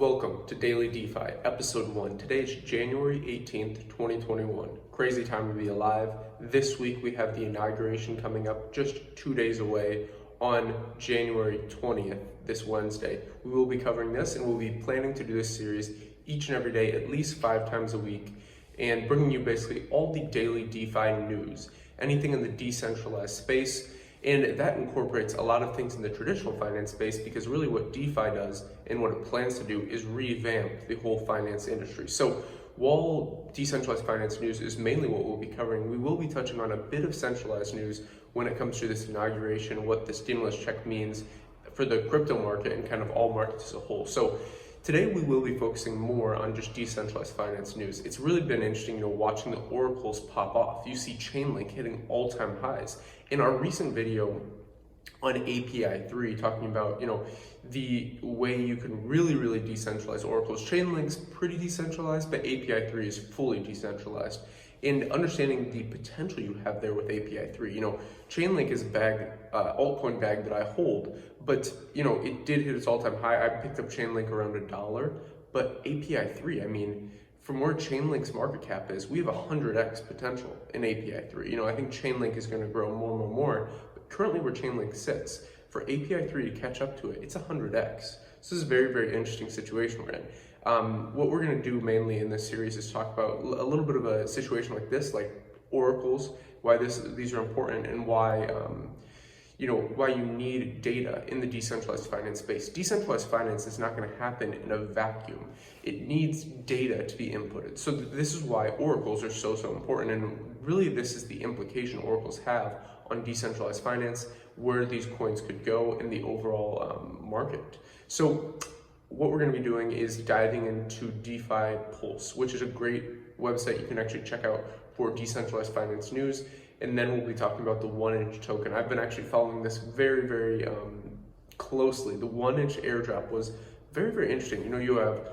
Welcome to Daily DeFi, Episode 1. Today is January 18th, 2021. Crazy time to be alive. This week we have the inauguration coming up just 2 days away on January 20th, this Wednesday. We will be covering this and we'll be planning to do this series each and every day, at least 5 times a week, and bringing you basically all the daily DeFi news, anything in the decentralized space. And that incorporates a lot of things in the traditional finance space, because really what DeFi does and what it plans to do is revamp the whole finance industry. So while decentralized finance news is mainly what we'll be covering, we will be touching on a bit of centralized news when it comes to this inauguration, what the stimulus check means for the crypto market and kind of all markets as a whole. So today we will be focusing more on just decentralized finance news. It's really been interesting, watching the oracles pop off. You see Chainlink hitting all-time highs. In our recent video on API3, talking about, the way you can really decentralize oracles. Chainlink's pretty decentralized, but API3 is fully decentralized. And understanding the potential you have there with API3. Chainlink is a altcoin bag that I hold, but it did hit its all-time high. I picked up Chainlink around $1, but API3, from where Chainlink's market cap is, we have 100x potential in API3. I think Chainlink is going to grow more, but currently where Chainlink sits, for API3 to catch up to it, it's 100x. So this is a very interesting situation we're in. What we're going to do mainly in this series is talk about a little bit of a situation like this, like oracles, why these are important, and why why you need data in the decentralized finance space. Decentralized finance is not going to happen in a vacuum. It needs data to be inputted. So this is why oracles are so important, and really this is the implication oracles have on decentralized finance, where these coins could go in the overall market. So what we're going to be doing is diving into Defi Pulse, which is a great website you can actually check out for decentralized finance news. And then we'll be talking about the 1inch token. I've been actually following this very closely. The 1inch airdrop was very interesting. You have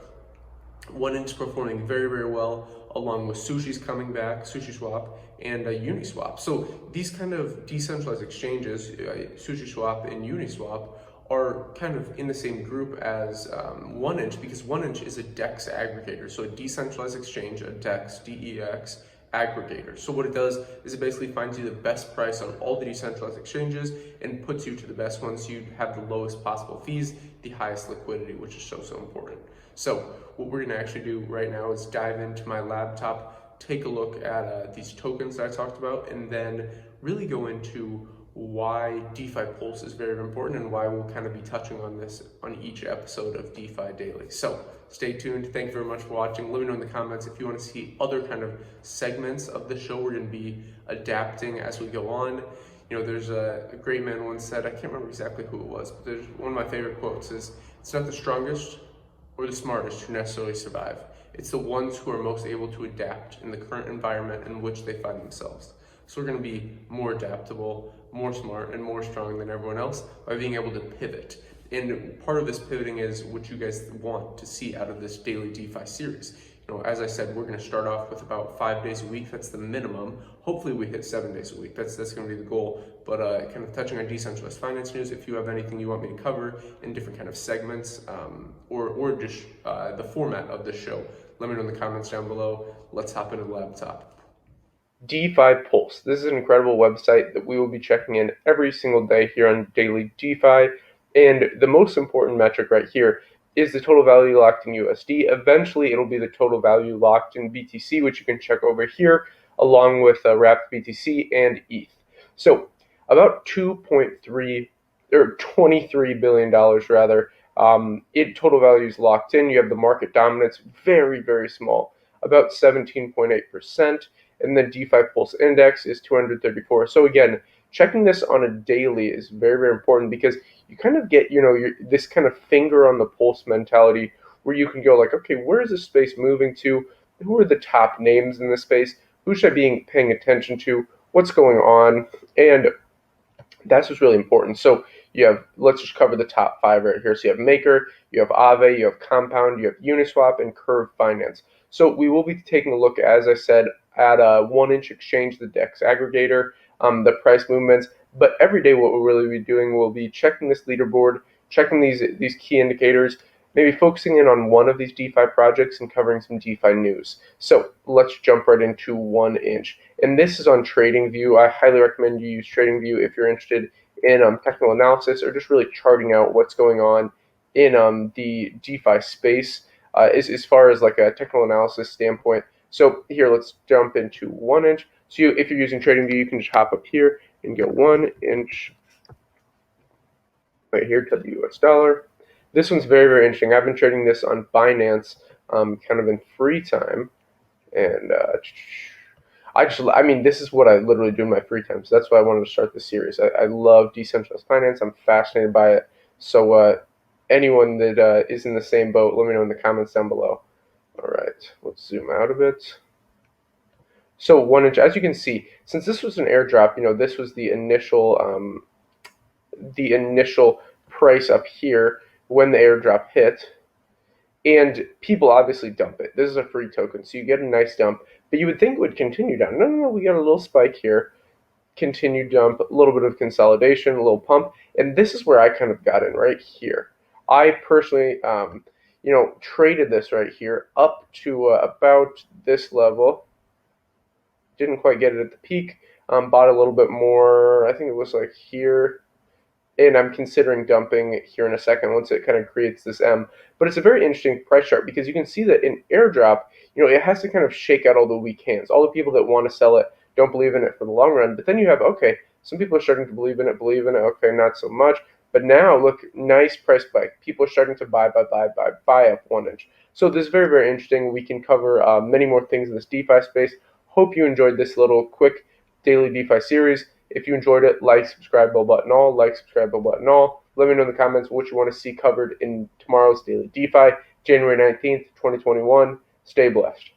1inch performing very well, along with Sushi's coming back, SushiSwap, and Uniswap. So these kind of decentralized exchanges, SushiSwap and Uniswap, are kind of in the same group as 1inch, because 1inch is a DEX aggregator. So a decentralized exchange, a DEX, DEX aggregator. So what it does is it basically finds you the best price on all the decentralized exchanges and puts you to the best ones. You have the lowest possible fees, the highest liquidity, which is so important. So what we're going to actually do right now is dive into my laptop, take a look at these tokens that I talked about, and then really go into why DeFi Pulse is very important and why we'll kind of be touching on this on each episode of DeFi Daily. So stay tuned. Thank you very much for watching. Let me know in the comments if you want to see other kind of segments of the show. We're going to be adapting as we go on. There's a great man once said, I can't remember exactly who it was, but there's one of my favorite quotes is, it's not the strongest or the smartest who necessarily survive. It's the ones who are most able to adapt in the current environment in which they find themselves. So we're going to be more adaptable, more smart, and more strong than everyone else by being able to pivot. And part of this pivoting is what you guys want to see out of this daily DeFi series. As I said, we're going to start off with about 5 days a week. That's the minimum. Hopefully we hit 7 days a week. That's going to be the goal. But kind of touching on decentralized finance news, if you have anything you want me to cover in different kind of segments, or just the format of the show, let me know in the comments down below. Let's hop into the laptop. Defi Pulse. This is an incredible website that we will be checking in every single day here on Daily DeFi. And the most important metric right here is the total value locked in USD. Eventually, it'll be the total value locked in BTC, which you can check over here, along with wrapped BTC and ETH. So about 2.3 or $23 billion rather. Total value is locked in. You have the market dominance, very small, about 17.8%. And the DeFi Pulse Index is 234. So again, checking this on a daily is very important, because you kind of get, this kind of finger on the pulse mentality, where you can go like, okay, where is this space moving to? Who are the top names in this space? Who should I be paying attention to? What's going on? And that's what's really important. So let's just cover the top 5 right here. So you have Maker, you have Aave, you have Compound, you have Uniswap, and Curve Finance. So we will be taking a look, as I said, at a 1inch exchange, the DEX aggregator, the price movements. But every day what we'll really be doing, we'll be checking this leaderboard, checking these key indicators, maybe focusing in on one of these DeFi projects and covering some DeFi news. So let's jump right into 1inch. And this is on TradingView. I highly recommend you use TradingView if you're interested in technical analysis or just really charting out what's going on in the DeFi space as far as like a technical analysis standpoint. So here, let's jump into 1inch. So if you're using TradingView, you can just hop up here and get 1inch right here to the US dollar. This one's very, very interesting. I've been trading this on Binance kind of in free time. And I mean, this is what I literally do in my free time. So that's why I wanted to start this series. I love decentralized finance. I'm fascinated by it. So anyone that is in the same boat, let me know in the comments down below. All right, let's zoom out a bit. So 1inch, as you can see, since this was an airdrop, this was the initial price up here when the airdrop hit, and people obviously dump it. This is a free token, so you get a nice dump, but you would think it would continue down. No, we got a little spike here, continued dump, a little bit of consolidation, a little pump, and this is where I kind of got in right here. I personally, traded this right here up to about this level. Didn't quite get it at the peak. Bought a little bit more. I think it was like here, and I'm considering dumping here in a second once it kind of creates this M. But it's a very interesting price chart because you can see that in airdrop, it has to kind of shake out all the weak hands. All the people that want to sell it don't believe in it for the long run. But then you have, okay, some people are starting to believe in it, okay, not so much. But now, look, nice price spike. People are starting to buy up 1inch. So this is very, very interesting. We can cover many more things in this DeFi space. Hope you enjoyed this little quick daily DeFi series. If you enjoyed it, like, subscribe, bell button all, like, subscribe, bell button all. Let me know in the comments what you want to see covered in tomorrow's daily DeFi, January 19th, 2021. Stay blessed.